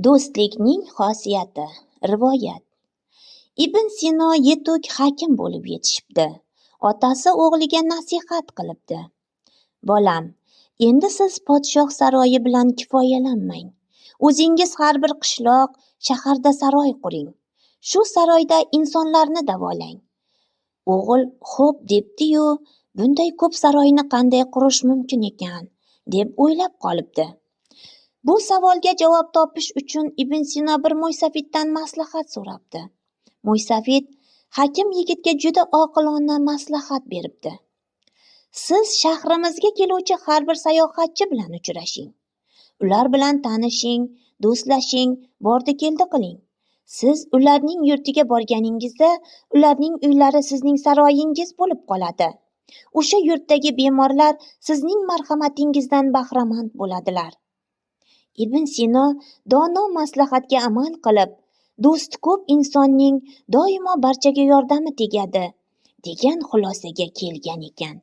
Do'stlikning xosiyati. Rivoyat. Ibn Sino yetuk hakim bo'lib yetishibdi. Otasi o'g'liga nasihat qilibdi. Bolam, endi siz podshoh saroyi bilan kifoyalanmang. O'zingiz har bir qishloq, shaharda saroy quring. Shu saroyda insonlarni davolang. O'g'il xo'p debdi-yu, bunday ko'p saroyni qanday qurish mumkin ekan, deb o'ylab qolibdi. Bu savolga javob topish uchun Ibn Sino bir mo'ysafiddan maslahat so'rabdi. Mo'ysafid hakim yigitga juda oqilona maslahat beribdi. Siz shahrimizga keluvchi har bir sayohatchi bilan uchrashing. Ular bilan tanishing, do'stlashing, bordi-keldi qiling. Siz ularning yurtiga borganingizda, ularning uylari sizning saroyingiz bo'lib qoladi. O'sha yurtdagi bemorlar sizning marhamatingizdan bahramand bo'ladilar. Ibn Sino dono maslahatga amal qilib, do'sti ko'p insonning doimo barchaga yordami tegadi, degan xulosaga kelgan ekan.